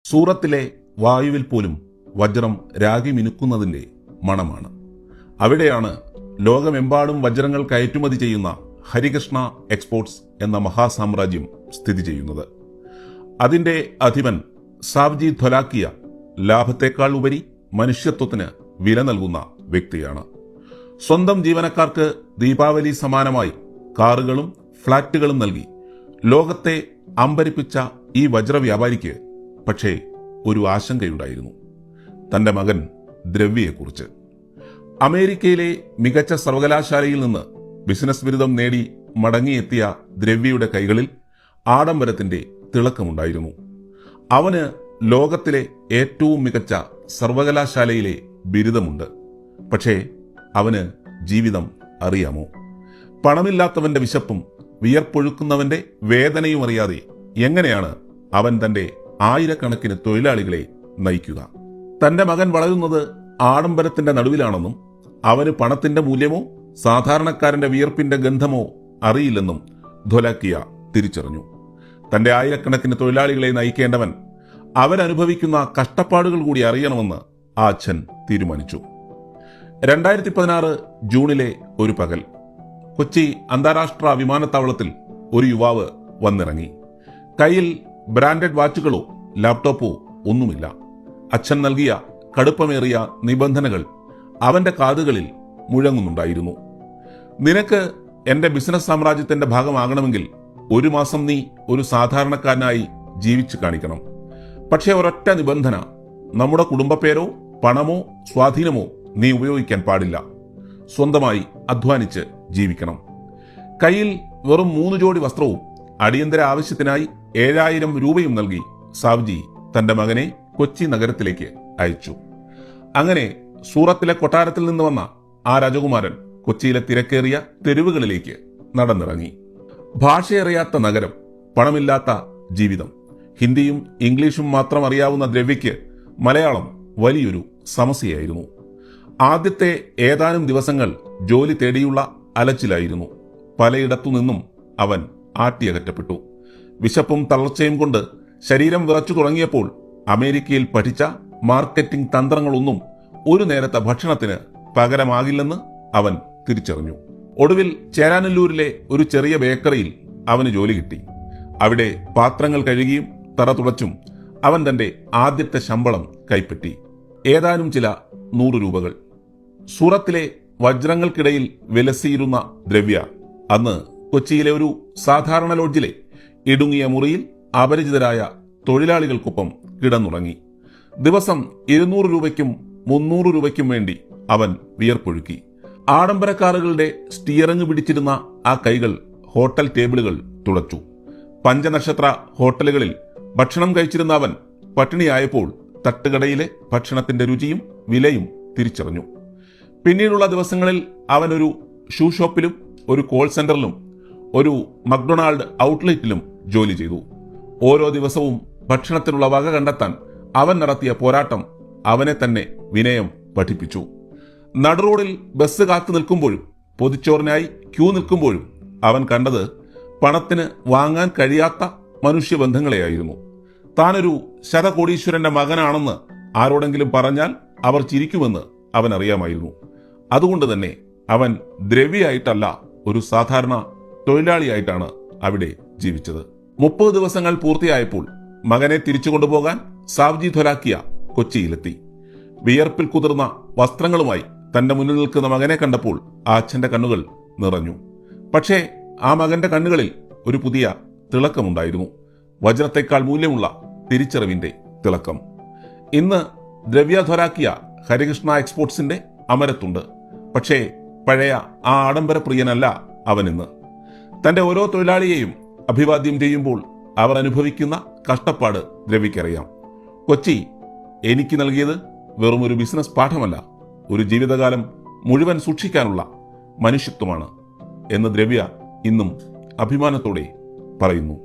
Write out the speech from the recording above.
സൂറത്തിലെ വായുവിൽ പോലും വജ്രം രാഗി മിനുക്കുന്നതിൻ്റെ മണമാണ്. അവിടെയാണ് ലോകമെമ്പാടും വജ്രങ്ങൾ കയറ്റുമതി ചെയ്യുന്ന ഹരികൃഷ്ണ എക്സ്പോർട്സ് എന്ന മഹാസാമ്രാജ്യം സ്ഥിതി ചെയ്യുന്നത്. അതിൻ്റെ അധിപൻ സാവ്ജി ധൊലാക്കിയ ലാഭത്തേക്കാൾ ഉപരി മനുഷ്യത്വത്തിന് വില നൽകുന്ന വ്യക്തിയാണ്. സ്വന്തം ജീവനക്കാർക്ക് ദീപാവലി സമാനമായി കാറുകളും ഫ്ളാറ്റുകളും നൽകി ലോകത്തെ അമ്പരിപ്പിച്ച ഈ വജ്രവ്യാപാരിക്ക് പക്ഷേ ഒരു ആശങ്കയുണ്ടായിരുന്നു, തന്റെ മകൻ ദ്രവ്യയെക്കുറിച്ച്. അമേരിക്കയിലെ മികച്ച സർവകലാശാലയിൽ നിന്ന് ബിസിനസ് ബിരുദം നേടി മടങ്ങിയെത്തിയ ദ്രവ്യയുടെ കൈകളിൽ ആഡംബരത്തിന്റെ തിളക്കമുണ്ടായിരുന്നു. അവന് ലോകത്തിലെ ഏറ്റവും മികച്ച സർവകലാശാലയിലെ ബിരുദമുണ്ട്. പക്ഷേ അവന് ജീവിതം അറിയാമോ? പണമില്ലാത്തവന്റെ വിശപ്പും വിയർപ്പൊഴുക്കുന്നവന്റെ വേദനയും അറിയാതെ എങ്ങനെയാണ് അവൻ തന്റെ ആയിരക്കണക്കിന് തൊഴിലാളികളെ നയിക്കുക? തന്റെ മകൻ വളരുന്നത് ആഡംബരത്തിന്റെ നടുവിലാണെന്നും അവന് പണത്തിന്റെ മൂല്യമോ സാധാരണക്കാരന്റെ വിയർപ്പിന്റെ ഗന്ധമോ അറിയില്ലെന്നും ധൊലാക്കിയ തിരിച്ചറിഞ്ഞു. തന്റെ ആയിരക്കണക്കിന് തൊഴിലാളികളെ നയിക്കേണ്ടവൻ അവരനുഭവിക്കുന്ന കഷ്ടപ്പാടുകൾ കൂടി അറിയണമെന്ന് ആ അച്ഛൻ തീരുമാനിച്ചു. 2016 ജൂണിലെ ഒരു പകൽ കൊച്ചി അന്താരാഷ്ട്ര വിമാനത്താവളത്തിൽ ഒരു യുവാവ് വന്നിറങ്ങി. കയ്യിൽ ബ്രാൻഡഡ് വാച്ചുകളോ ലാപ്ടോപ്പോ ഒന്നുമില്ല. അച്ഛൻ നൽകിയ കടുപ്പമേറിയ നിബന്ധനകൾ അവന്റെ കാതുകളിൽ മുഴങ്ങുന്നുണ്ടായിരുന്നു. നിനക്ക് എന്റെ ബിസിനസ് സാമ്രാജ്യത്തിന്റെ ഭാഗമാകണമെങ്കിൽ 1 മാസം നീ ഒരു സാധാരണക്കാരനായി ജീവിച്ചു കാണിക്കണം. പക്ഷേ ഒരൊറ്റ നിബന്ധന, നമ്മുടെ കുടുംബപ്പേരോ പണമോ സ്വാധീനമോ നീ ഉപയോഗിക്കാൻ പാടില്ല. സ്വന്തമായി അധ്വാനിച്ച് ജീവിക്കണം. കയ്യിൽ വെറും 3 ജോഡി വസ്ത്രവും അടിയന്തര ആവശ്യത്തിനായി 7000 രൂപയും നൽകി സാവ്ജി തന്റെ മകനെ കൊച്ചി നഗരത്തിലേക്ക് അയച്ചു. അങ്ങനെ സൂറത്തിലെ കൊട്ടാരത്തിൽ നിന്ന് വന്ന ആ രാജകുമാരൻ കൊച്ചിയിലെ തിരക്കേറിയ തെരുവുകളിലേക്ക് നടന്നിറങ്ങി. ഭാഷയറിയാത്ത നഗരം, പണമില്ലാത്ത ജീവിതം, ഹിന്ദിയും ഇംഗ്ലീഷും മാത്രം അറിയാവുന്ന ദ്രവ്യയ്ക്ക് മലയാളം വലിയൊരു സമസ്യയായിരുന്നു. ആദ്യത്തെ ഏതാനും ദിവസങ്ങൾ ജോലി തേടിയുള്ള അലച്ചിലായിരുന്നു. പലയിടത്തു നിന്നും അവൻ ആട്ടിയകറ്റപ്പെട്ടു. വിശപ്പും തളർച്ചയും കൊണ്ട് ശരീരം വിറച്ചു തുടങ്ങിയപ്പോൾ അമേരിക്കയിൽ പഠിച്ച മാർക്കറ്റിംഗ് തന്ത്രങ്ങളൊന്നും ഒരു നേരത്തെ ഭക്ഷണത്തിന് പകരമാകില്ലെന്ന് അവൻ തിരിച്ചറിഞ്ഞു. ഒടുവിൽ ചേരാനല്ലൂരിലെ ഒരു ചെറിയ ബേക്കറിയിൽ അവന് ജോലി കിട്ടി. അവിടെ പാത്രങ്ങൾ കഴുകിയും തറ തുടച്ചും അവൻ തന്റെ ആദ്യത്തെ ശമ്പളം കൈപ്പറ്റി. ഏതാനും ചില 100 രൂപകൾ. സൂറത്തിലെ വജ്രങ്ങൾക്കിടയിൽ വിലസിയിരുന്ന ദ്രവ്യ അന്ന് കൊച്ചിയിലെ ഒരു സാധാരണ ലോഡ്ജിലെ ഇടുങ്ങിയ മുറിയിൽ അപരിചിതരായ തൊഴിലാളികൾക്കൊപ്പം കിടന്നുറങ്ങി. ദിവസം 200 രൂപയ്ക്കും 300 രൂപയ്ക്കും വേണ്ടി അവൻ വിയർപ്പൊഴുക്കി. ആഡംബരക്കാറുകളുടെ സ്റ്റിയറിംഗ് പിടിച്ചിരുന്ന ആ കൈകൾ ഹോട്ടൽ ടേബിളുകൾ തുടച്ചു. പഞ്ചനക്ഷത്ര ഹോട്ടലുകളിൽ ഭക്ഷണം കഴിച്ചിരുന്ന അവൻ പട്ടിണിയായപ്പോൾ തട്ടുകടയിലെ ഭക്ഷണത്തിന്റെ രുചിയും വിലയും തിരിച്ചറിഞ്ഞു. പിന്നീടുള്ള ദിവസങ്ങളിൽ അവൻ ഒരു ഷൂ ഷോപ്പിലും ഒരു കോൾ സെന്ററിലും ഒരു മക്ഡൊണാൾഡ് ഔട്ട്ലെറ്റിലും ജോലി ചെയ്തു. ഓരോ ദിവസവും ഭക്ഷണത്തിനുള്ള വക കണ്ടെത്താൻ അവൻ നടത്തിയ പോരാട്ടം അവനെ തന്നെ വിനയം പഠിപ്പിച്ചു. നടുറോഡിൽ ബസ് കാത്തു നിൽക്കുമ്പോഴും പൊതിച്ചോറിനായി ക്യൂ നിൽക്കുമ്പോഴും അവൻ കണ്ടത് പണത്തിന് വാങ്ങാൻ കഴിയാത്ത മനുഷ്യബന്ധങ്ങളെയായിരുന്നു. താനൊരു ശതകോടീശ്വരന്റെ മകനാണെന്ന് ആരോടെങ്കിലും പറഞ്ഞാൽ അവർ ചിരിക്കുമെന്ന് അവൻ അറിയാമായിരുന്നു. അതുകൊണ്ട് തന്നെ അവൻ ദ്രവ്യയായിട്ടല്ല, ഒരു സാധാരണ തൊഴിലാളിയായിട്ടാണ് അവിടെ ജീവിച്ചത്. 30 ദിവസങ്ങൾ പൂർത്തിയായപ്പോൾ മകനെ തിരിച്ചു കൊണ്ടുപോകാൻ സാവ്ജി ധൊലാക്കിയ കൊച്ചിയിലെത്തി. വിയർപ്പിൽ കുതിർന്ന വസ്ത്രങ്ങളുമായി തന്റെ മുന്നിൽ നിൽക്കുന്ന മകനെ കണ്ടപ്പോൾ ആ അച്ഛന്റെ കണ്ണുകൾ നിറഞ്ഞു. പക്ഷേ ആ മകന്റെ കണ്ണുകളിൽ ഒരു പുതിയ തിളക്കമുണ്ടായിരുന്നു. വജ്രത്തെക്കാൾ മൂല്യമുള്ള തിരിച്ചറിവിന്റെ തിളക്കം. ഇന്ന് ദ്രവ്യ ധൊലാക്കിയ ഹരികൃഷ്ണ എക്സ്പോർട്സിന്റെ അമരത്തുണ്ട്. പക്ഷേ പഴയ ആ ആഡംബര പ്രിയനല്ല അവനിന്ന്. തന്റെ ഓരോ തൊഴിലാളിയെയും അഭിവാദ്യം ചെയ്യുമ്പോൾ അവർ അനുഭവിക്കുന്ന കഷ്ടപ്പാട് ദ്രവ്യക്കറിയാം. കൊച്ചി എനിക്ക് നൽകിയത് വെറും ഒരു ബിസിനസ് പാഠമല്ല, ഒരു ജീവിതകാലം മുഴുവൻ സൂക്ഷിക്കാനുള്ള മനുഷ്യത്വമാണ് എന്ന് ദ്രവ്യ ഇന്നും അഭിമാനത്തോടെ പറയുന്നു.